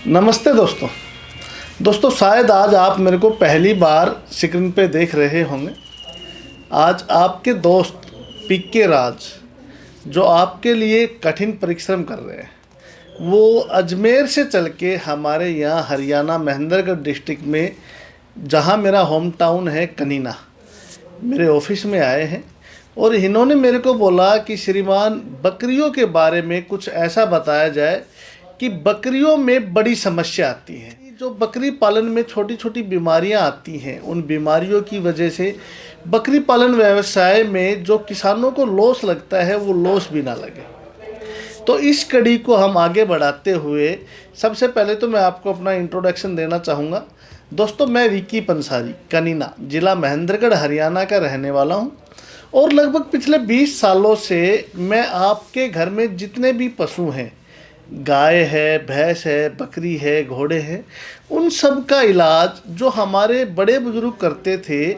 नमस्ते दोस्तों। शायद आज आप मेरे को पहली बार स्क्रीन पे देख रहे होंगे। आज आपके दोस्त पीके राज जो आपके लिए कठिन परिश्रम कर रहे हैं, वो अजमेर से चल के हमारे यहाँ हरियाणा महेंद्रगढ़ डिस्ट्रिक्ट में, जहाँ मेरा होम टाउन है कनीना, मेरे ऑफिस में आए हैं और इन्होंने मेरे को बोला कि श्रीमान बकरियों के बारे में कुछ ऐसा बताया जाए कि बकरियों में बड़ी समस्या आती है। जो बकरी पालन में छोटी छोटी बीमारियां आती हैं, उन बीमारियों की वजह से बकरी पालन व्यवसाय में जो किसानों को लॉस लगता है वो लॉस भी ना लगे। तो इस कड़ी को हम आगे बढ़ाते हुए सबसे पहले तो मैं आपको अपना इंट्रोडक्शन देना चाहूँगा। दोस्तों, मैं विकी पंसारी, कनीना, ज़िला महेंद्रगढ़, हरियाणा का रहने वाला हूँ और लगभग पिछले 20 सालों से मैं आपके घर में जितने भी पशु हैं, गाय है, भैंस है, बकरी है, घोड़े हैं, उन सब का इलाज जो हमारे बड़े बुजुर्ग करते थे,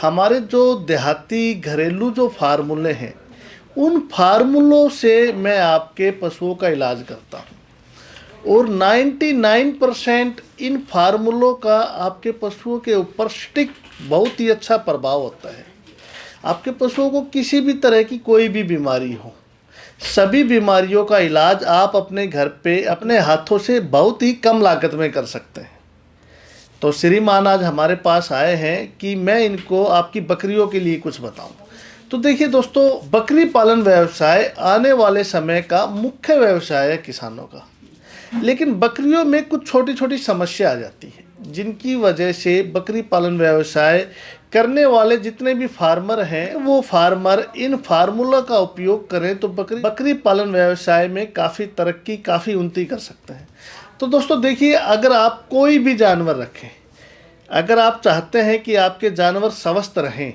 हमारे जो देहाती घरेलू जो फार्मूले हैं, उन फार्मूलों से मैं आपके पशुओं का इलाज करता हूँ और 99% इन फार्मूलों का आपके पशुओं के ऊपर स्टिक बहुत ही अच्छा प्रभाव होता है। आपके पशुओं को किसी भी तरह की कोई भी बीमारी हो, सभी बीमारियों का इलाज आप अपने घर पे अपने हाथों से बहुत ही कम लागत में कर सकते हैं। तो श्रीमान आज हमारे पास आए हैं कि मैं इनको आपकी बकरियों के लिए कुछ बताऊं। तो देखिए दोस्तों, बकरी पालन व्यवसाय आने वाले समय का मुख्य व्यवसाय है किसानों का, लेकिन बकरियों में कुछ छोटी छोटी समस्या आ जाती है जिनकी वजह से बकरी पालन व्यवसाय करने वाले जितने भी फार्मर हैं, वो फार्मर इन फार्मूला का उपयोग करें तो बकरी पालन व्यवसाय में काफ़ी तरक्की, काफ़ी उन्नति कर सकते हैं। तो दोस्तों देखिए, अगर आप कोई भी जानवर रखें, अगर आप चाहते हैं कि आपके जानवर स्वस्थ रहें,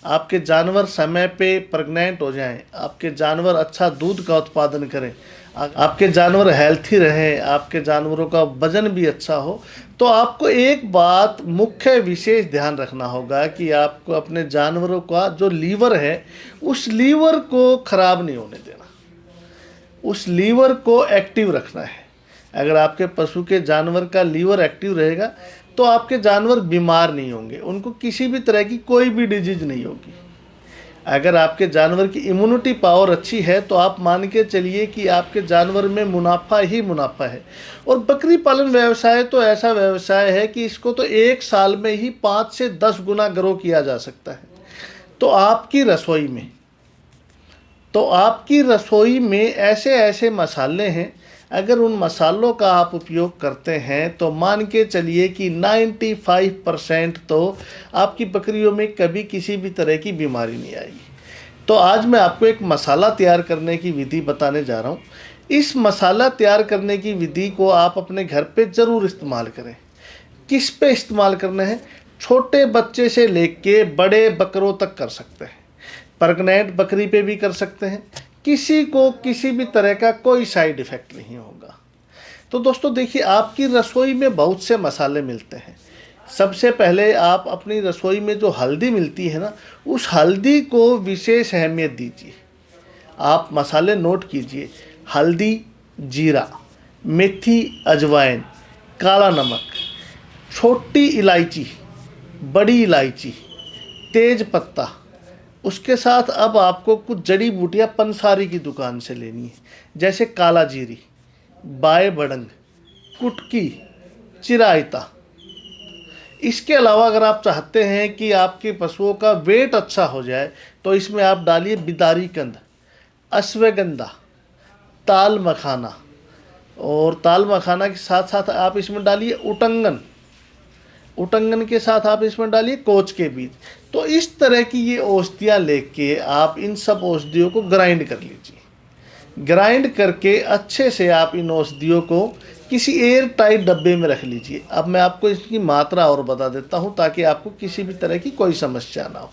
आपके जानवर समय पे प्रेग्नेंट हो जाएं, आपके जानवर अच्छा दूध का उत्पादन करें, आपके जानवर हेल्थी रहें, आपके जानवरों का वजन भी अच्छा हो, तो आपको एक बात मुख्य विशेष ध्यान रखना होगा कि आपको अपने जानवरों का जो लीवर है, उस लीवर को ख़राब नहीं होने देना, उस लीवर को एक्टिव रखना है। अगर आपके पशु के जानवर का लीवर एक्टिव रहेगा तो आपके जानवर बीमार नहीं होंगे, उनको किसी भी तरह की कोई भी डिजीज नहीं होगी। अगर आपके जानवर की इम्यूनिटी पावर अच्छी है तो आप मान के चलिए कि आपके जानवर में मुनाफा ही मुनाफा है। और बकरी पालन व्यवसाय तो ऐसा व्यवसाय है कि इसको तो एक साल में ही 5 से 10 गुना ग्रो किया जा सकता है। तो आपकी रसोई में ऐसे ऐसे मसाले हैं, अगर उन मसालों का आप उपयोग करते हैं तो मान के चलिए कि 95% तो आपकी बकरियों में कभी किसी भी तरह की बीमारी नहीं आएगी। तो आज मैं आपको एक मसाला तैयार करने की विधि बताने जा रहा हूँ। इस मसाला तैयार करने की विधि को आप अपने घर पे ज़रूर इस्तेमाल करें। किस पे इस्तेमाल करना है? छोटे बच्चे से लेके बड़े बकरों तक कर सकते हैं, प्रेग्नेंट बकरी पे भी कर सकते हैं, किसी को किसी भी तरह का कोई साइड इफ़ेक्ट नहीं होगा। तो दोस्तों देखिए, आपकी रसोई में बहुत से मसाले मिलते हैं। सबसे पहले आप अपनी रसोई में जो हल्दी मिलती है ना, उस हल्दी को विशेष अहमियत दीजिए। आप मसाले नोट कीजिए: हल्दी, जीरा, मेथी, अजवाइन, काला नमक, छोटी इलायची, बड़ी इलायची, तेज पत्ता। उसके साथ अब आपको कुछ जड़ी बूटियाँ पंसारी की दुकान से लेनी है, जैसे काला जीरी, बाए बड़ंग, कुटकी, चिरायता। इसके अलावा अगर आप चाहते हैं कि आपके पशुओं का वेट अच्छा हो जाए तो इसमें आप डालिए बिदारी कंद, अश्वगंधा, ताल मखाना, और ताल मखाना के साथ साथ आप इसमें डालिए उटंगन, उटंगन के साथ आप इसमें डालिए कोच के बीज। तो इस तरह की ये औषधियाँ लेके आप इन सब औषधियों को ग्राइंड कर लीजिए। ग्राइंड करके अच्छे से आप इन औषधियों को किसी एयर टाइट डब्बे में रख लीजिए। अब मैं आपको इसकी मात्रा और बता देता हूँ ताकि आपको किसी भी तरह की कोई समस्या ना हो।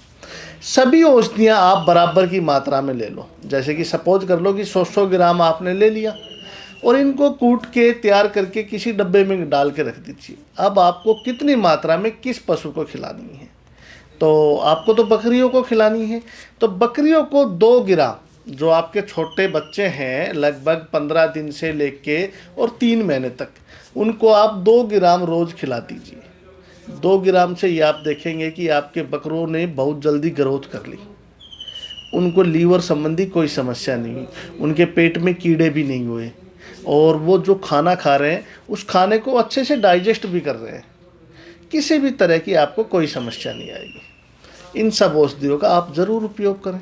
सभी औषधियाँ आप बराबर की मात्रा में ले लो। जैसे कि सपोज कर लो कि 100 ग्राम आपने ले लिया और इनको कूट के तैयार करके किसी डब्बे में डाल के रख दीजिए। अब आपको कितनी मात्रा में किस पशु को खिलानी है, तो आपको तो बकरियों को खिलानी है, तो बकरियों को 2 ग्राम जो आपके छोटे बच्चे हैं लगभग 15 दिन से लेके और 3 महीने तक, उनको आप 2 ग्राम रोज़ खिला दीजिए। 2 ग्राम से ये आप देखेंगे कि आपके बकरों ने बहुत जल्दी ग्रोथ कर ली। उनको लीवर संबंधी कोई समस्या नहीं हुई, उनके पेट में कीड़े भी नहीं हुए, और वो जो खाना खा रहे हैं उस खाने को अच्छे से डाइजेस्ट भी कर रहे हैं। किसी भी तरह की आपको कोई समस्या नहीं आएगी। इन सब औषधियों का आप ज़रूर उपयोग करें।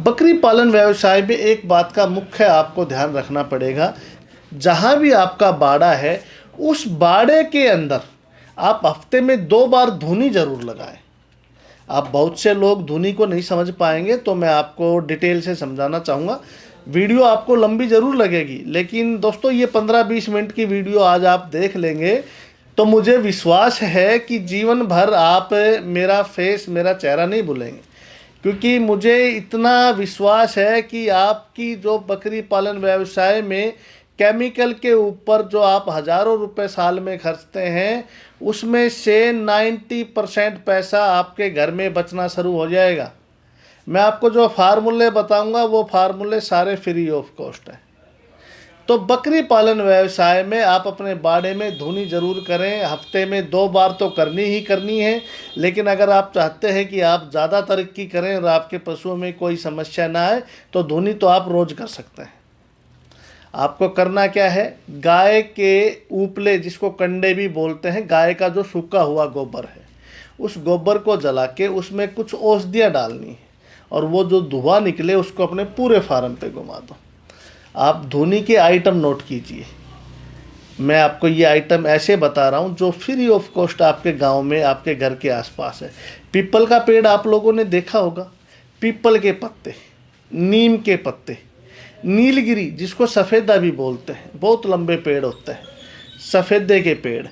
बकरी पालन व्यवसाय में एक बात का मुख्य आपको ध्यान रखना पड़ेगा, जहाँ भी आपका बाड़ा है उस बाड़े के अंदर आप हफ्ते में 2 बार धूनी ज़रूर लगाएं। आप बहुत से लोग धुनी को नहीं समझ पाएंगे, तो मैं आपको डिटेल से समझाना चाहूँगा। वीडियो आपको लंबी ज़रूर लगेगी, लेकिन दोस्तों ये 15-20 मिनट की वीडियो आज आप देख लेंगे तो मुझे विश्वास है कि जीवन भर आप मेरा फेस, मेरा चेहरा नहीं भूलेंगे, क्योंकि मुझे इतना विश्वास है कि आपकी जो बकरी पालन व्यवसाय में केमिकल के ऊपर जो आप हज़ारों रुपए साल में खर्चते हैं, उसमें से 90% पैसा आपके घर में बचना शुरू हो जाएगा। मैं आपको जो फार्मूले बताऊंगा वो फार्मूले सारे फ्री ऑफ कॉस्ट हैं। तो बकरी पालन व्यवसाय में आप अपने बाड़े में धुनी ज़रूर करें। हफ्ते में 2 बार तो करनी ही करनी है, लेकिन अगर आप चाहते हैं कि आप ज़्यादा तरक्की करें और आपके पशुओं में कोई समस्या ना आए, तो धुनी तो आप रोज़ कर सकते हैं। आपको करना क्या है, गाय के ऊपले, जिसको कंडे भी बोलते हैं, गाय का जो सूखा हुआ गोबर है, उस गोबर को जला के उसमें कुछ औषधियाँ डालनी है, और वो जो धुआं निकले उसको अपने पूरे फार्म पे घुमा दो। आप धुनी के आइटम नोट कीजिए। मैं आपको ये आइटम ऐसे बता रहा हूँ जो फ्री ऑफ कॉस्ट आपके गांव में, आपके घर के आसपास है। पीपल का पेड़ आप लोगों ने देखा होगा, पीपल के पत्ते, नीम के पत्ते, नीलगिरी जिसको सफ़ेदा भी बोलते हैं, बहुत लंबे पेड़ होते हैं, सफ़ेदे के पेड़।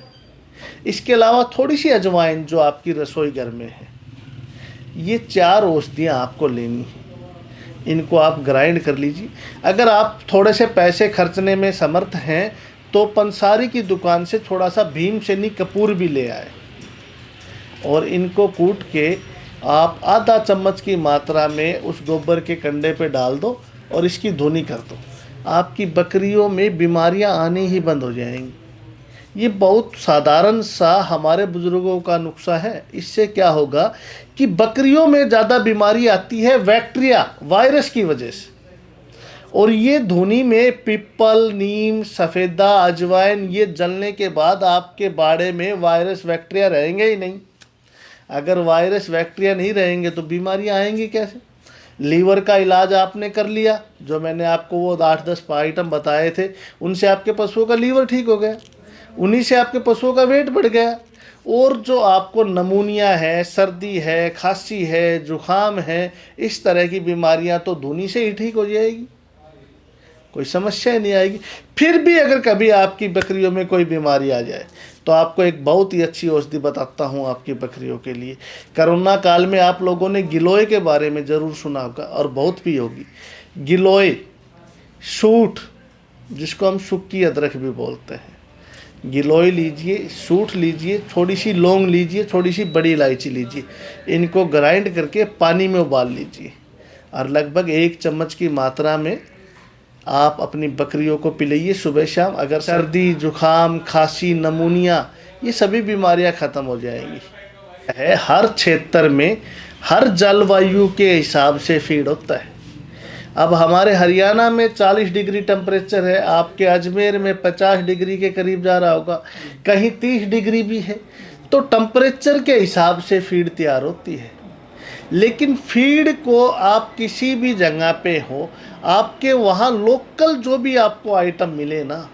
इसके अलावा थोड़ी सी अजवाइन जो आपकी रसोई घर में है। ये 4 औषधियाँ आपको लेनी है। इनको आप ग्राइंड कर लीजिए। अगर आप थोड़े से पैसे खर्चने में समर्थ हैं तो पंसारी की दुकान से थोड़ा सा भीमसेनी कपूर भी ले आए, और इनको कूट के आप आधा चम्मच की मात्रा में उस गोबर के कंडे पे डाल दो और इसकी धुनी कर दो। आपकी बकरियों में बीमारियां आनी ही बंद हो जाएंगी। ये बहुत साधारण सा हमारे बुजुर्गों का नुस्खा है। इससे क्या होगा कि बकरियों में ज़्यादा बीमारी आती है बैक्टीरिया, वायरस की वजह से, और ये धुनी में पीपल, नीम, सफ़ेदा, अजवाइन, ये जलने के बाद आपके बाड़े में वायरस बैक्टीरिया रहेंगे ही नहीं। अगर वायरस बैक्टीरिया नहीं रहेंगे तो बीमारियां आएंगी कैसे। लीवर का इलाज आपने कर लिया, जो मैंने आपको वो 8-10 आइटम बताए थे, उनसे आपके पशुओं का लीवर ठीक हो गया, उन्हीं से आपके पशुओं का वेट बढ़ गया। और जो आपको नमूनिया है, सर्दी है, खांसी है, जुखाम है, इस तरह की बीमारियां तो धुनी से ही ठीक हो जाएगी, कोई समस्या ही नहीं आएगी। फिर भी अगर कभी आपकी बकरियों में कोई बीमारी आ जाए तो आपको एक बहुत ही अच्छी औषधि बताता हूँ आपकी बकरियों के लिए। कोरोना काल में आप लोगों ने गिलोय के बारे में ज़रूर सुना होगा और बहुत भी होगी। गिलोय, सूंठ, जिसको हम सुक्की अदरक भी बोलते हैं, गिलोय लीजिए, सूंठ लीजिए, थोड़ी सी लौंग लीजिए, थोड़ी सी बड़ी इलायची लीजिए, इनको ग्राइंड करके पानी में उबाल लीजिए, और लगभग 1 चम्मच की मात्रा में आप अपनी बकरियों को पिलाइए सुबह शाम। अगर सर्दी, जुखाम, खांसी, नमूनिया, ये सभी बीमारियां ख़त्म हो जाएंगी। है हर क्षेत्र में, हर जलवायु के हिसाब से फीड होता है। अब हमारे हरियाणा में 40 डिग्री टेम्परेचर है, आपके अजमेर में 50 डिग्री के करीब जा रहा होगा, कहीं 30 डिग्री भी है। तो टेम्परेचर के हिसाब से फीड तैयार होती है। लेकिन फीड को आप किसी भी जगह पे हो, आपके वहाँ लोकल जो भी आपको आइटम मिले ना,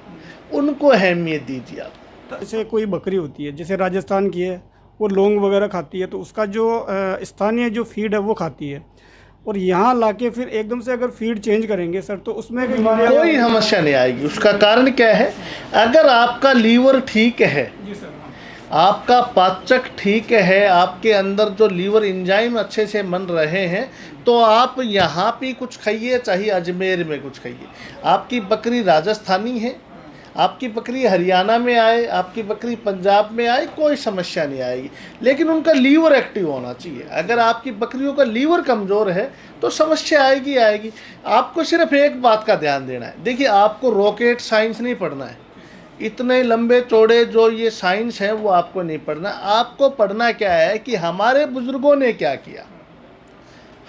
उनको अहमियत दीजिए आप। जैसे कोई बकरी होती है, जैसे राजस्थान की है, वो लौंग वगैरह खाती है, तो उसका जो स्थानीय जो फीड है वो खाती है, और यहाँ लाके फिर एकदम से अगर फीड चेंज करेंगे सर, तो उसमें कोई समस्या नहीं आएगी। उसका कारण क्या है, अगर आपका लीवर ठीक है, जी सर, आपका पाचक ठीक है, आपके अंदर जो लीवर एंजाइम अच्छे से बन रहे हैं, तो आप यहाँ भी कुछ खाइए, चाहे अजमेर में कुछ खाइए। आपकी बकरी राजस्थानी है, आपकी बकरी हरियाणा में आए, आपकी बकरी पंजाब में आए, कोई समस्या नहीं आएगी, लेकिन उनका लीवर एक्टिव होना चाहिए। अगर आपकी बकरियों का लीवर कमज़ोर है तो समस्या आएगी आएगी। आपको सिर्फ एक बात का ध्यान देना है। देखिए, आपको रॉकेट साइंस नहीं पढ़ना है, इतने लंबे चौड़े जो ये साइंस है वो आपको नहीं पढ़ना। आपको पढ़ना क्या है कि हमारे बुज़ुर्गों ने क्या किया।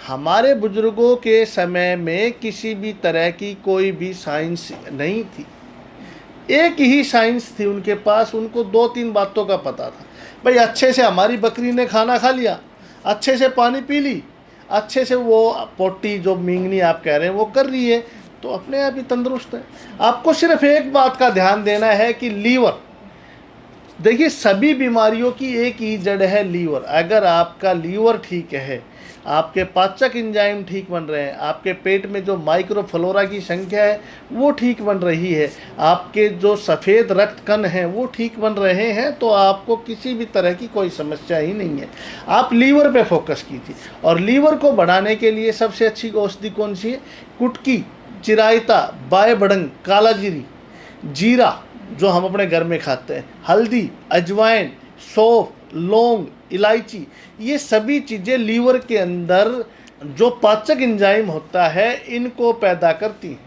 हमारे बुज़ुर्गों के समय में किसी भी तरह की कोई भी साइंस नहीं थी, एक ही साइंस थी उनके पास। उनको 2-3 बातों का पता था। भाई, अच्छे से हमारी बकरी ने खाना खा लिया, अच्छे से पानी पी ली, अच्छे से वो पोटी जो मींगनी आप कह रहे हैं वो कर रही है, तो अपने आप ही तंदुरुस्त है। आपको सिर्फ एक बात का ध्यान देना है कि लीवर, देखिए सभी बीमारियों की एक ही जड़ है लीवर। अगर आपका लीवर ठीक है, आपके पाचक एंजाइम ठीक बन रहे हैं, आपके पेट में जो माइक्रोफ्लोरा की संख्या है वो ठीक बन रही है, आपके जो सफ़ेद रक्त कण हैं वो ठीक बन रहे हैं, तो आपको किसी भी तरह की कोई समस्या ही नहीं है। आप लीवर पे फोकस कीजिए। और लीवर को बढ़ाने के लिए सबसे अच्छी औषधि कौन सी है? कुटकी, चिरायता, बाय बड़ंग, काला जीरी, जीरा जो हम अपने घर में खाते हैं, हल्दी, अजवाइन, सौंफ, लौंग, इलायची, ये सभी चीज़ें लीवर के अंदर जो पाचक एंजाइम होता है इनको पैदा करती हैं।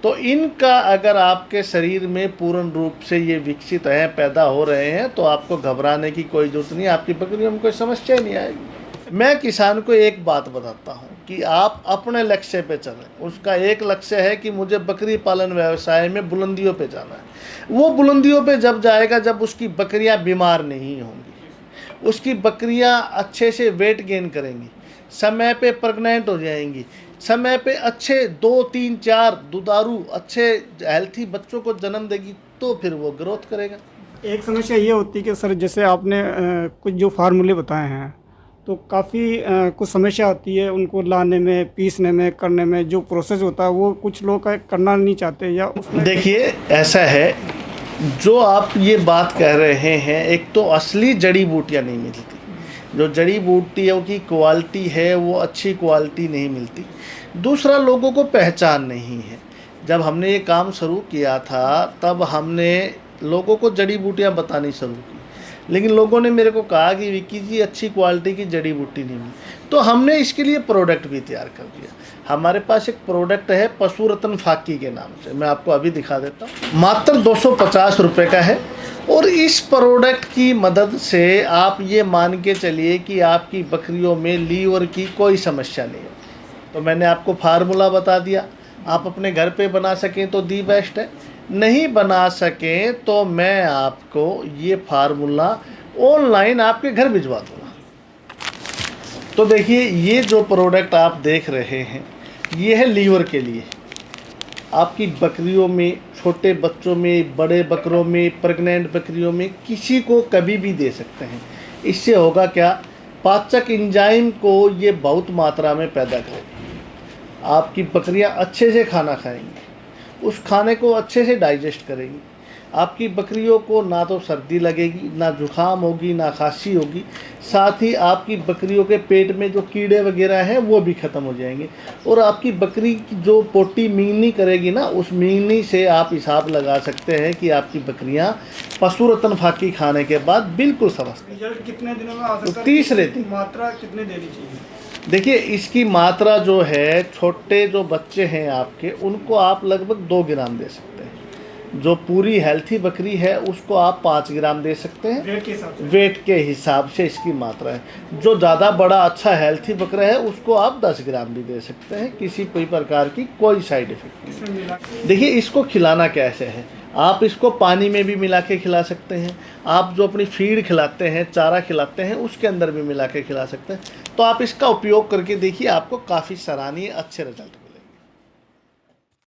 तो इनका अगर आपके शरीर में पूर्ण रूप से ये विकसित हैं, पैदा हो रहे हैं, तो आपको घबराने की कोई ज़रूरत नहीं, आपकी बकरियों में कोई समस्या ही नहीं आएगी। मैं किसान को एक बात बताता हूँ कि आप अपने लक्ष्य पे चलें। उसका एक लक्ष्य है कि मुझे बकरी पालन व्यवसाय में बुलंदियों पे जाना है। वो बुलंदियों पे जब जाएगा जब उसकी बकरियां बीमार नहीं होंगी, उसकी बकरियां अच्छे से वेट गेन करेंगी, समय पे प्रेग्नेंट हो जाएंगी, समय पे अच्छे 2, 3, 4 दुधारू अच्छे हेल्थी बच्चों को जन्म देगी, तो फिर वो ग्रोथ करेगा। एक समस्या ये होती है कि सर, जैसे आपने कुछ जो फार्मूले बताए हैं, तो काफ़ी कुछ समस्या आती है उनको लाने में, पीसने में, करने में। जो प्रोसेस होता है वो कुछ लोग करना नहीं चाहते, या उसमें देखिए ऐसा है, जो आप ये बात कह रहे हैं, एक तो असली जड़ी बूटियाँ नहीं मिलती, जो जड़ी बूटियों की क्वालिटी है वो अच्छी क्वालिटी नहीं मिलती। दूसरा, लोगों को पहचान नहीं है। जब हमने ये काम शुरू किया था तब हमने लोगों को जड़ी बूटियाँ बतानी शुरू की, लेकिन लोगों ने मेरे को कहा कि विक्की जी अच्छी क्वालिटी की जड़ी बूटी नहीं मिली। तो हमने इसके लिए प्रोडक्ट भी तैयार कर दिया। हमारे पास एक प्रोडक्ट है पशु रत्न फाकी के नाम से, मैं आपको अभी दिखा देता हूँ। मात्र 250 रुपये का है, और इस प्रोडक्ट की मदद से आप ये मान के चलिए कि आपकी बकरियों में लीवर की कोई समस्या नहीं है। तो मैंने आपको फार्मूला बता दिया, आप अपने घर पे बना सकें तो दी बेस्ट है, नहीं बना सकें तो मैं आपको ये फार्मूला ऑनलाइन आपके घर भिजवा दूँगा। तो देखिए, ये जो प्रोडक्ट आप देख रहे हैं ये है लीवर के लिए। आपकी बकरियों में, छोटे बच्चों में, बड़े बकरों में, प्रेग्नेंट बकरियों में, किसी को कभी भी दे सकते हैं। इससे होगा क्या? पाचक एंजाइम को ये बहुत मात्रा में पैदा करेगी। आपकी बकरियां अच्छे से खाना खाएंगी, उस खाने को अच्छे से डाइजेस्ट करेंगी। आपकी बकरियों को ना तो सर्दी लगेगी, ना जुकाम होगी, ना खांसी होगी। साथ ही आपकी बकरियों के पेट में जो कीड़े वगैरह हैं वो भी ख़त्म हो जाएंगे। और आपकी बकरी की जो पोटी मींगनी करेगी ना, उस मींगनी से आप हिसाब लगा सकते हैं कि आपकी बकरियां पशु रत्न फाकी खाने के बाद बिल्कुल स्वस्थ। रिजल्ट कितने दिनों में आ सकता है? तीसरे दिन। मात्रा कितने देनी चाहिए? देखिए, इसकी मात्रा जो है, छोटे जो बच्चे हैं आपके, उनको आप लगभग 2 ग्राम दे सकते हैं। जो पूरी हेल्थी बकरी है उसको आप 5 ग्राम दे सकते हैं। वेट के हिसाब से इसकी मात्रा है। जो ज़्यादा बड़ा अच्छा हेल्थी बकरा है उसको आप 10 ग्राम भी दे सकते हैं। किसी कोई प्रकार की कोई साइड इफेक्ट नहीं। देखिए, इसको खिलाना कैसे है, आप इसको पानी में भी मिला के खिला सकते हैं। आप जो अपनी फीड खिलाते हैं, चारा खिलाते हैं, उसके अंदर भी मिला के खिला सकते हैं। तो आप इसका उपयोग करके देखिए, आपको काफ़ी सराहनीय अच्छे रिजल्ट